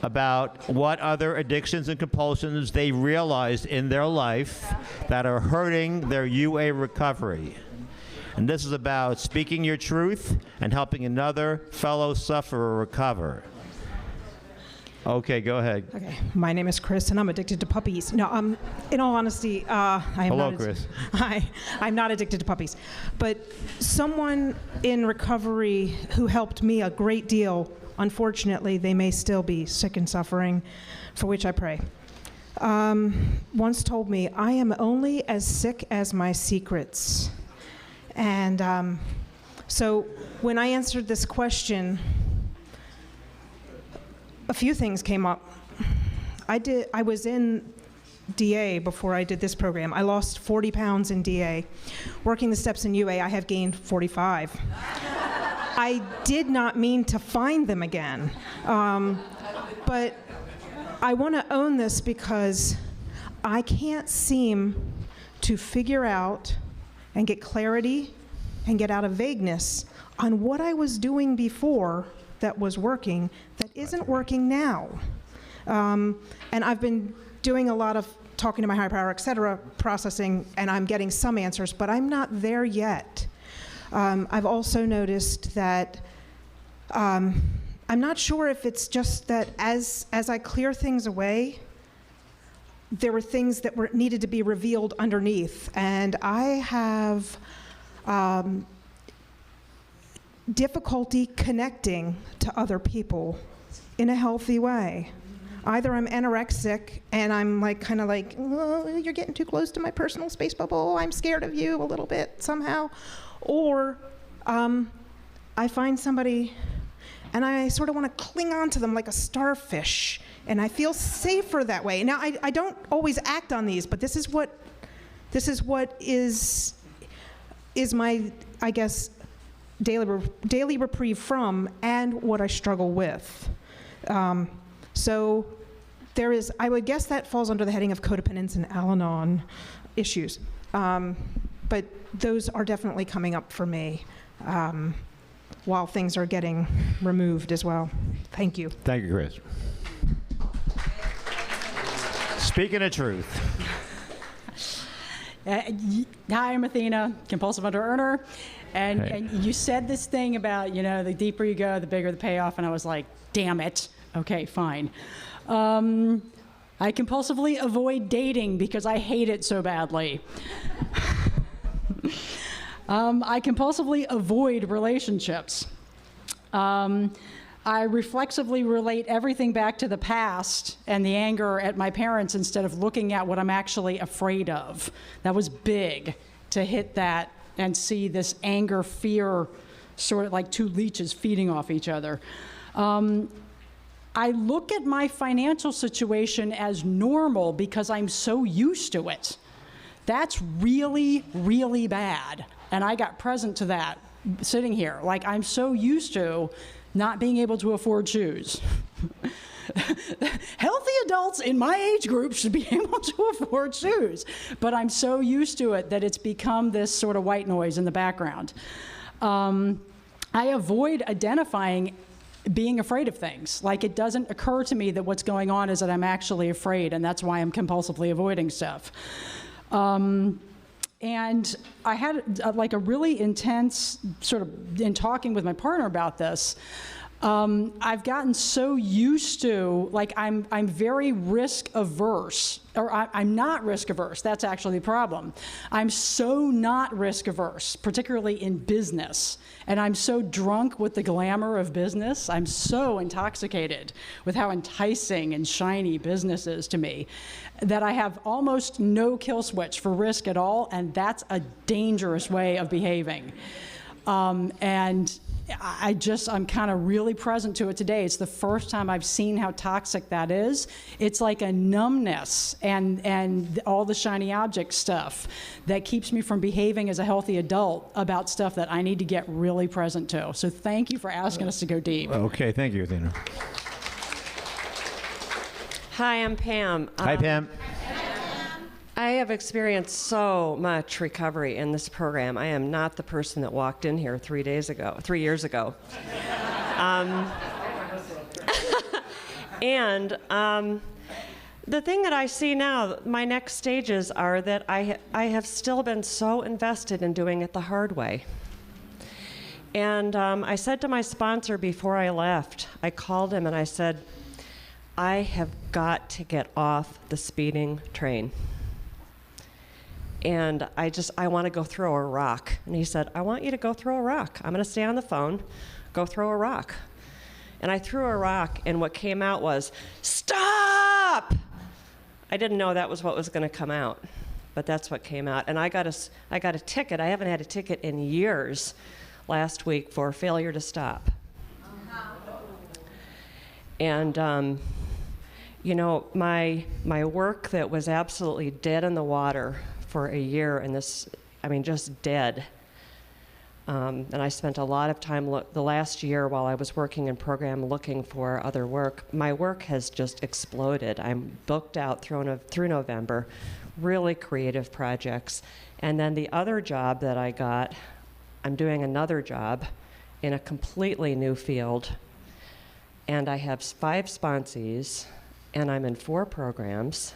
about what other addictions and compulsions they realized in their life that are hurting their UA recovery. And this is about speaking your truth and helping another fellow sufferer recover. Okay, go ahead. Okay, my name is Chris, and I'm addicted to puppies. No, in all honesty, I am Hello, not. Chris. Hi, I'm not addicted to puppies, but someone in recovery who helped me a great deal. Unfortunately, they may still be sick and suffering, for which I pray. Once told me, "I am only as sick as my secrets," and so when I answered this question, a few things came up. I was in DA before I did this program. I lost 40 pounds in DA. Working the steps in UA, I have gained 45. I did not mean to find them again. But I want to own this because I can't seem to figure out and get clarity and get out of vagueness on what I was doing before that was working that isn't working now. And I've been doing a lot of talking to my higher power, et cetera, processing, and I'm getting some answers, but I'm not there yet. I've also noticed that I'm not sure if it's just that as I clear things away, there were things that needed to be revealed underneath. And I have difficulty connecting to other people in a healthy way. Either I'm anorexic and I'm like kind of like, oh, you're getting too close to my personal space bubble, I'm scared of you a little bit somehow. Or I find somebody and I sort of want to cling on to them like a starfish, and I feel safer that way. Now, I don't always act on these, but this is what is my, I guess, daily reprieve from, and what I struggle with. So there is, I would guess that falls under the heading of codependence and Al-Anon issues. But those are definitely coming up for me while things are getting removed as well. Thank you. Thank you, Chris. Speaking of truth. Hi, I'm Athena, compulsive under-earner. And you said this thing about, the deeper you go, the bigger the payoff. And I was like, damn it. Okay, fine. I compulsively avoid dating because I hate it so badly. I compulsively avoid relationships. I reflexively relate everything back to the past and the anger at my parents instead of looking at what I'm actually afraid of. That was big, to hit that and see this anger, fear, sort of like two leeches feeding off each other. I look at my financial situation as normal because I'm so used to it. That's really, really bad. And I got present to that sitting here. Like, I'm so used to not being able to afford shoes. Healthy adults in my age group should be able to afford shoes. But I'm so used to it that it's become this sort of white noise in the background. I avoid identifying being afraid of things. Like, it doesn't occur to me that what's going on is that I'm actually afraid, and that's why I'm compulsively avoiding stuff. And I had a really intense sort of, in talking with my partner about this, I've gotten so used to, I'm very risk averse, or I'm not risk averse. That's actually the problem. I'm so not risk averse, particularly in business. And I'm so drunk with the glamour of business. I'm so intoxicated with how enticing and shiny business is to me that I have almost no kill switch for risk at all. And that's a dangerous way of behaving. And I'm kind of really present to it today. It's the first time I've seen how toxic that is. It's like a numbness and all the shiny object stuff that keeps me from behaving as a healthy adult about stuff that I need to get really present to. So thank you for asking us to go deep. Okay, thank you, Athena. Hi, I'm Pam. Hi, Pam. I have experienced so much recovery in this program. I am not the person that walked in here 3 years ago. And the thing that I see now, my next stages are that I have still been so invested in doing it the hard way. And I said to my sponsor before I left, I called him and I said, I have got to get off the speeding train. And I want to go throw a rock. And he said, I want you to go throw a rock. I'm going to stay on the phone, go throw a rock. And I threw a rock, and what came out was, stop! I didn't know that was what was going to come out, but that's what came out. And I got a ticket. I haven't had a ticket in years last week for failure to stop. And, my work that was absolutely dead in the water for a year, and just dead. And I spent a lot of time the last year while I was working in program looking for other work. My work has just exploded. I'm booked out through November, really creative projects. And then the other job that I got, I'm doing another job in a completely new field. And I have 5 sponsees, and I'm in 4 programs.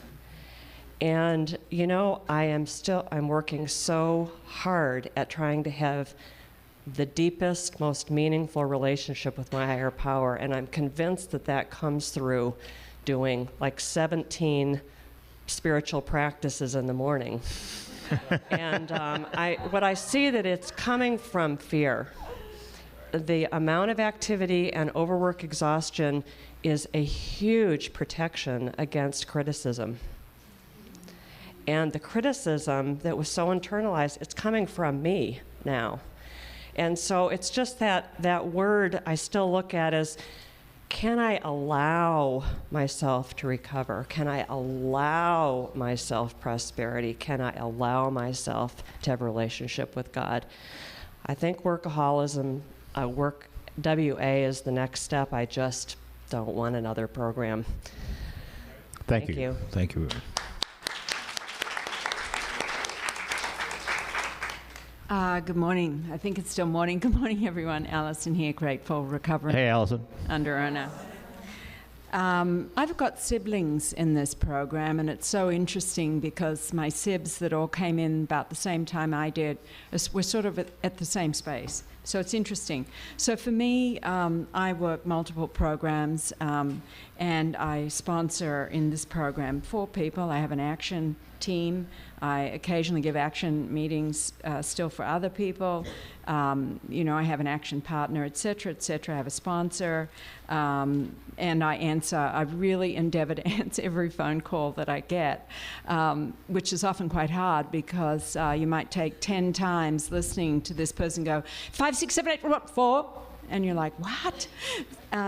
And, I'm working so hard at trying to have the deepest, most meaningful relationship with my higher power. And I'm convinced that comes through doing 17 spiritual practices in the morning. And what I see that it's coming from fear. the amount of activity and overwork exhaustion is a huge protection against criticism. And the criticism that was so internalized, it's coming from me now. And so it's just that word I still look at as, can I allow myself to recover? Can I allow myself prosperity? Can I allow myself to have a relationship with God? I think workaholism, WA is the next step. I just don't want another program. Thank you. Thank you. Good morning. I think it's still morning. Good morning, everyone. Alison here, grateful, recovering. Hey, Alison. Under-earner. I've got siblings in this program, and it's so interesting because my sibs that all came in about the same time I did were sort of at the same space. So it's interesting. So for me, I work multiple programs, and I sponsor in this program 4 people. I have an action team. I occasionally give action meetings still for other people. I have an action partner, et cetera, et cetera. I have a sponsor, and I really endeavor to answer every phone call that I get, which is often quite hard because you might take 10 times listening to this person go, 5, 6, 7, 8, what, 4? And you're like, what?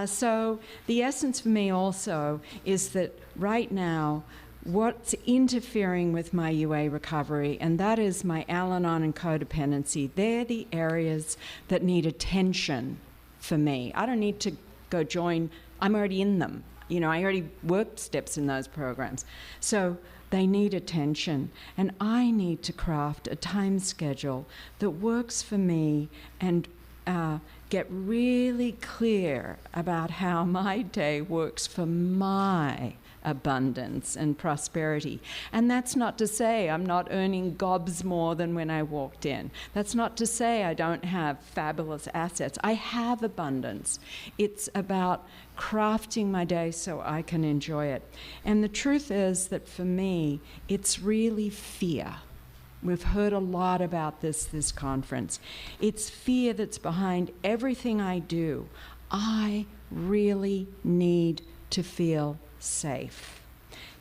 So the essence for me also is that right now, what's interfering with my UA recovery, and that is my Al-Anon and codependency. They're the areas that need attention for me. I don't need to go join, I'm already in them. I already worked steps in those programs. So they need attention, and I need to craft a time schedule that works for me and get really clear about how my day works for my abundance and prosperity. And that's not to say I'm not earning gobs more than when I walked in. That's not to say I don't have fabulous assets. I have abundance. It's about crafting my day so I can enjoy it. And the truth is that for me, it's really fear. We've heard a lot about this conference. It's fear that's behind everything I do. I really need to feel safe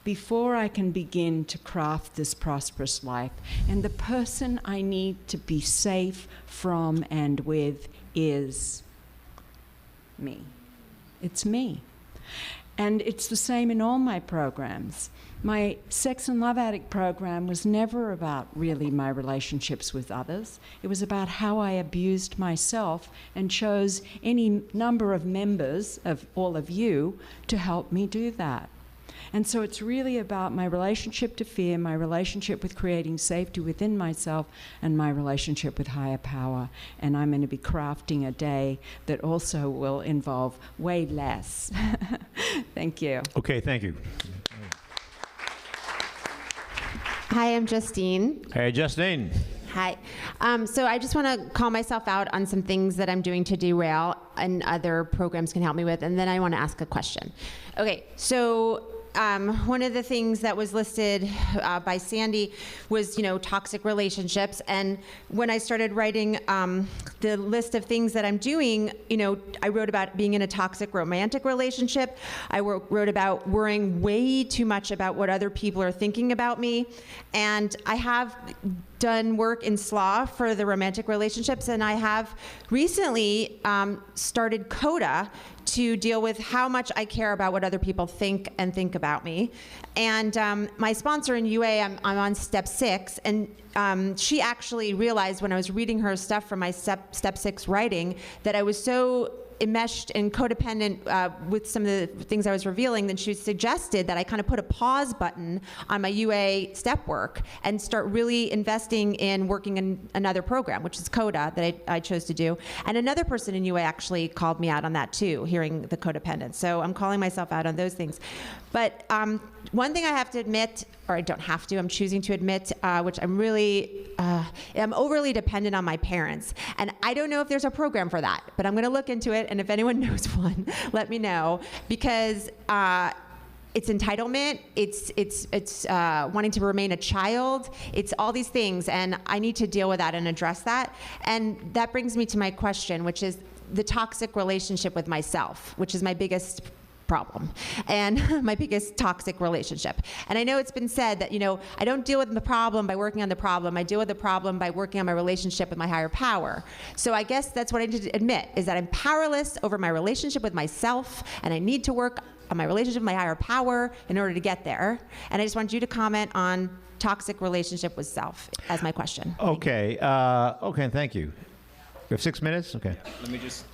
before I can begin to craft this prosperous life. And the person I need to be safe from and with is me. It's me. And it's the same in all my programs. My Sex and Love Addict program was never about really my relationships with others. It was about how I abused myself and chose any number of members of all of you to help me do that. And so it's really about my relationship to fear, my relationship with creating safety within myself, and my relationship with higher power. And I'm going to be crafting a day that also will involve way less. Thank you. Okay, thank you. Hi, I'm Justine. Hey, Justine. Hi. So I just want to call myself out on some things that I'm doing to derail and other programs can help me with, and then I want to ask a question. Okay, so one of the things that was listed by Sandy was, toxic relationships. And when I started writing the list of things that I'm doing, I wrote about being in a toxic romantic relationship. I wrote about worrying way too much about what other people are thinking about me. And I have done work in SLAW for the romantic relationships, and I have recently started CODA to deal with how much I care about what other people think about me. And my sponsor in UA, I'm on step 6, and she actually realized when I was reading her stuff from my step 6 writing that I was so enmeshed and codependent with some of the things I was revealing, then she suggested that I kind of put a pause button on my UA step work and start really investing in working in another program, which is CODA, that I chose to do. And another person in UA actually called me out on that too, hearing the codependence. So I'm calling myself out on those things. But one thing I have to admit, or I don't have to, I'm choosing to admit, which I'm really, I'm overly dependent on my parents. And I don't know if there's a program for that, but I'm gonna look into it, and if anyone knows one, let me know, because it's entitlement, it's wanting to remain a child, it's all these things, and I need to deal with that and address that. And that brings me to my question, which is, the toxic relationship with myself, which is my biggest problem and my biggest toxic relationship. And I know it's been said that, you know, I don't deal with the problem by working on the problem. I deal with the problem by working on my relationship with my higher power. So I guess that's what I need to admit, is that I'm powerless over my relationship with myself, and I need to work on my relationship with my higher power in order to get there. And I just want you to comment on toxic relationship with self as my question. Okay. Okay, thank you. We have 6 minutes? Okay. Let me just...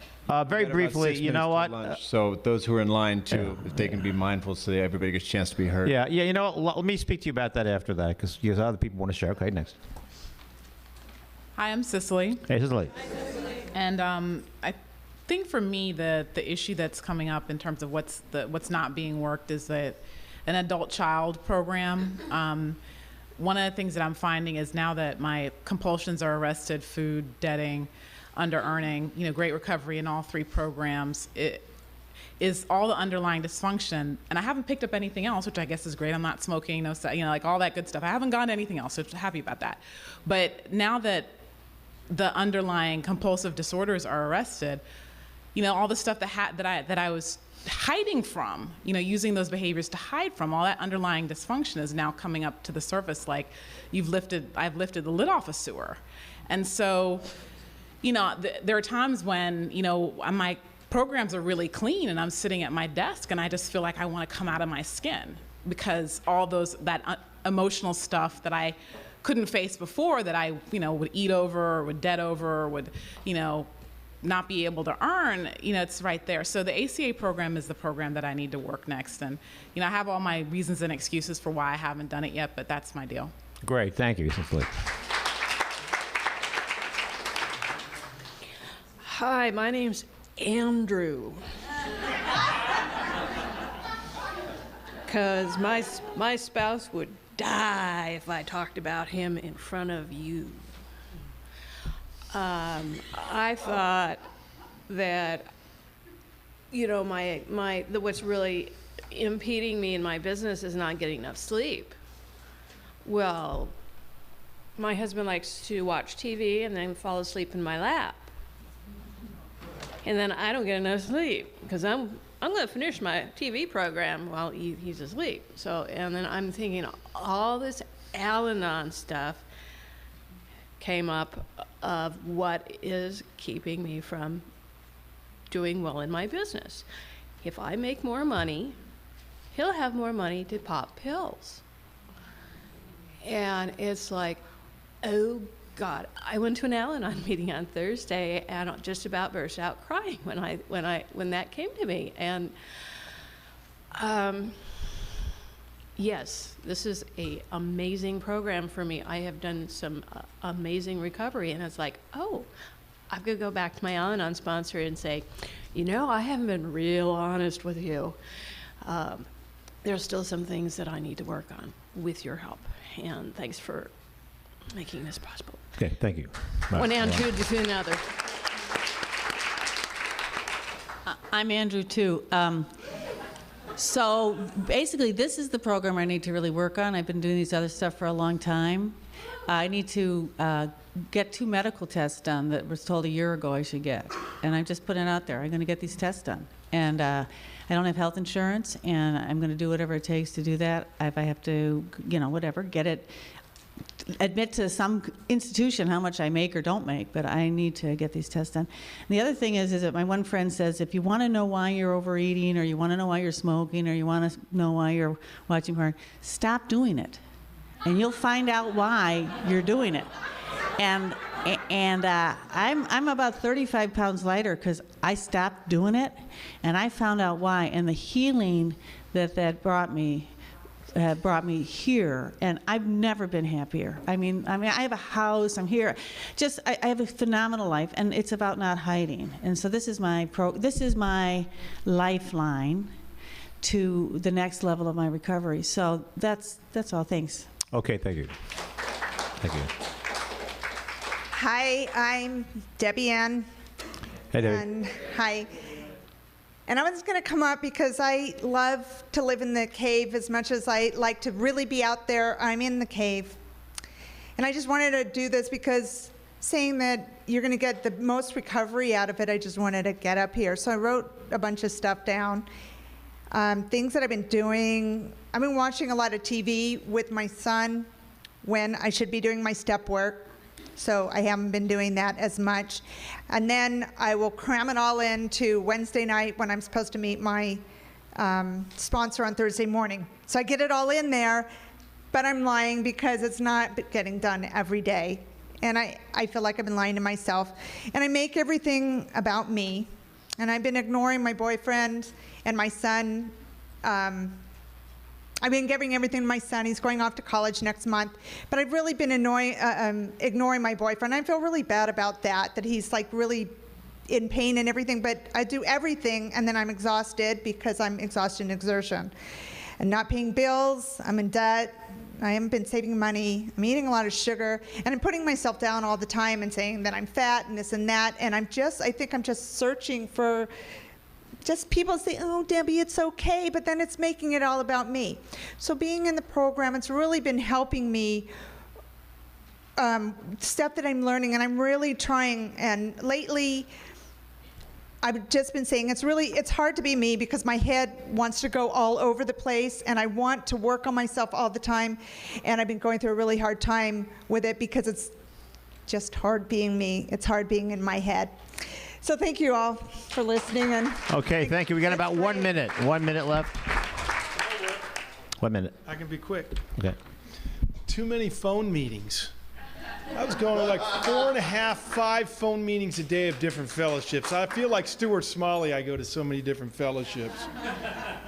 very briefly, you know what? So those who are in line too, if they can be mindful so that everybody gets a chance to be heard. Yeah, you know what? Let me speak to you about that after that, because other people want to share. Okay, next. Hi, I'm Cicely. Hey, Cicely. And I think for me, the issue that's coming up in terms of what's not being worked is that an adult-child program. One of the things that I'm finding is now that my compulsions are arrested, food, debting, under-earning, you know, great recovery in all 3 programs, it is all the underlying dysfunction. And I haven't picked up anything else, which I guess is great. I'm not smoking, no, you know, like all that good stuff. I haven't gotten anything else, so I'm happy about that. But now that the underlying compulsive disorders are arrested, you know, all the stuff that I was hiding from, you know, using those behaviors to hide from, all that underlying dysfunction is now coming up to the surface, like I've lifted the lid off a sewer. And so, you know, there are times when, you know, my programs are really clean and I'm sitting at my desk and I just feel like I want to come out of my skin, because all that emotional stuff that I couldn't face before, that I, you know, would eat over or would debt over or would, you know, not be able to earn, you know, it's right there. So the ACA program is the program that I need to work next. And, you know, I have all my reasons and excuses for why I haven't done it yet, but that's my deal. Great, thank you, Cicely. Hi, my name's Andrew. Because my spouse would die if I talked about him in front of you. I thought that, you know, what's really impeding me in my business is not getting enough sleep. Well, my husband likes to watch TV and then fall asleep in my lap. And then I don't get enough sleep because I'm going to finish my TV program while he's asleep. So, and then I'm thinking all this Al-Anon stuff came up of what is keeping me from doing well in my business. If I make more money, he'll have more money to pop pills. And it's like, oh God, I went to an Al-Anon meeting on Thursday and I just about burst out crying when that came to me. And yes, this is an amazing program for me. I have done some amazing recovery, and it's like, oh, I'm gonna go back to my Al-Anon sponsor and say, you know, I haven't been real honest with you. There's still some things that I need to work on with your help, and thanks for making this possible. Okay, thank you. One Andrew to another. I'm Andrew too. So basically, this is the program I need to really work on. I've been doing these other stuff for a long time. I need to get 2 medical tests done that was told a year ago I should get. And I'm just putting it out there. I'm going to get these tests done. And I don't have health insurance, and I'm going to do whatever it takes to do that. If I have to, you know, whatever, get it, admit to some institution how much I make or don't make, but I need to get these tests done. And the other thing is that my one friend says, if you want to know why you're overeating, or you want to know why you're smoking, or you want to know why you're watching porn, stop doing it. And you'll find out why you're doing it. And I'm about 35 pounds lighter because I stopped doing it, and I found out why. And the healing that brought me here, and I've never been happier. I mean, I have a house. I'm here. Just I have a phenomenal life, and it's about not hiding. And so this is my lifeline to the next level of my recovery. So that's all. Thanks. Okay, thank you. Thank you. Hi, I'm Debbie Ann. Hey, Debbie. And hi. And I was going to come up because I love to live in the cave as much as I like to really be out there. I'm in the cave. And I just wanted to do this because saying that you're going to get the most recovery out of it, I just wanted to get up here. So I wrote a bunch of stuff down. Things that I've been doing. I've been watching a lot of TV with my son when I should be doing my step work. So I haven't been doing that as much. And then I will cram it all into Wednesday night when I'm supposed to meet my sponsor on Thursday morning. So I get it all in there, but I'm lying because it's not getting done every day. And I feel like I've been lying to myself. And I make everything about me. And I've been ignoring my boyfriend and my son. I've been giving everything to my son. He's going off to college next month. But I've really been ignoring my boyfriend. I feel really bad about that he's like really in pain and everything. But I do everything, and then I'm exhausted because I'm exhausted in exertion. And not paying bills, I'm in debt. I haven't been saving money. I'm eating a lot of sugar, and I'm putting myself down all the time and saying that I'm fat and this and that. And I think I'm just searching for just people say, oh, Debbie, it's okay, but then it's making it all about me. So being in the program, it's really been helping me, stuff that I'm learning, and I'm really trying. And lately, I've just been saying it's hard to be me because my head wants to go all over the place, and I want to work on myself all the time. And I've been going through a really hard time with it because it's just hard being me. It's hard being in my head. So thank you all for listening. And okay, thank you. We got about 1 minute. 1 minute left. 1 minute. I can be quick. Okay. Too many phone meetings. I was going to like 4.5, 5 phone meetings a day of different fellowships. I feel like Stuart Smalley. I go to so many different fellowships.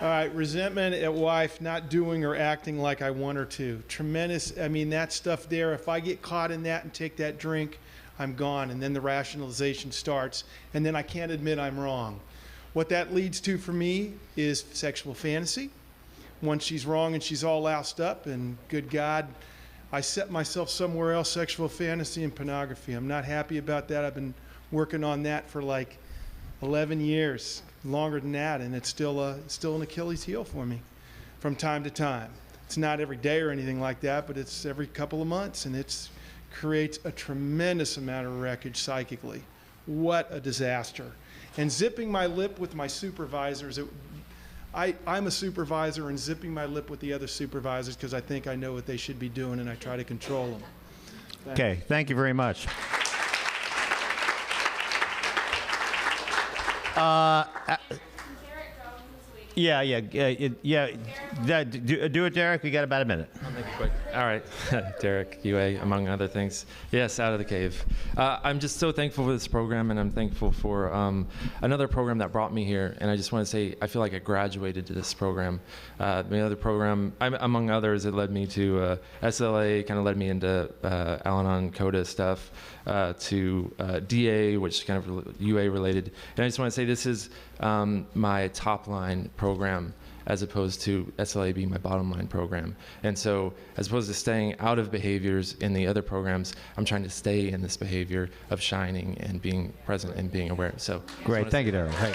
All right, resentment at wife, not doing or acting like I want her to. Tremendous, that stuff there, if I get caught in that and take that drink, I'm gone. And then the rationalization starts, and then I can't admit I'm wrong. What that leads to for me is sexual fantasy. Once she's wrong and she's all loused up, and good God, I set myself somewhere else, sexual fantasy and pornography. I'm not happy about that. I've been working on that for like 11 years, longer than that, and it's still an Achilles heel for me from time to time. It's not every day or anything like that, but it's every couple of months, and it creates a tremendous amount of wreckage psychically. What a disaster. And zipping my lip with my supervisors, I'm a supervisor, and zipping my lip with the other supervisors because I think I know what they should be doing, and I try to control them. Thanks. Okay, thank you very much. Yeah. Do it, Derek. We got about a minute. I'll make it quick. All right, Derek, UA, among other things. Yes, out of the cave. I'm just so thankful for this program, and I'm thankful for another program that brought me here. And I just want to say, I feel like I graduated to this program. The other program, among others, it led me to SLA, kind of led me into Al-Anon CODA stuff, to DA, which is kind of UA related. And I just want to say this is my top line program, as opposed to SLA being my bottom line program. And so as opposed to staying out of behaviors in the other programs, I'm trying to stay in this behavior of shining and being present and being aware. So great, thank you, Darren. Hey.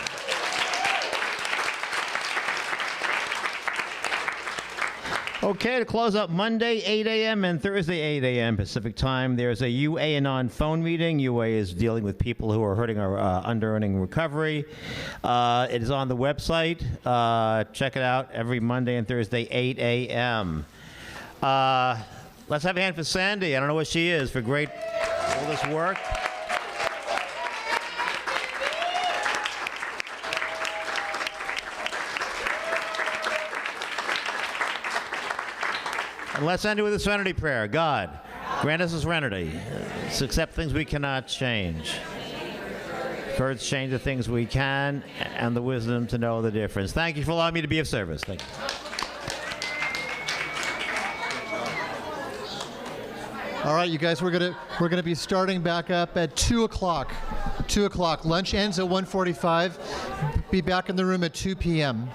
Okay, to close up Monday, 8 a.m. and Thursday, 8 a.m. Pacific time, there's a UA Anon phone meeting. UA is dealing with people who are hurting our under-earning recovery. It is on the website. Check it out every Monday and Thursday, 8 a.m. Let's have a hand for Sandy. I don't know what she is, for all this work. And let's end it with a Serenity Prayer. God, grant us a serenity to accept things we cannot change. Courage to change the things we can, and the wisdom to know the difference. Thank you for allowing me to be of service. Thank you. All right, you guys, we're gonna be starting back up at 2 o'clock. 2 o'clock. Lunch ends at 1:45. Be back in the room at 2 p.m.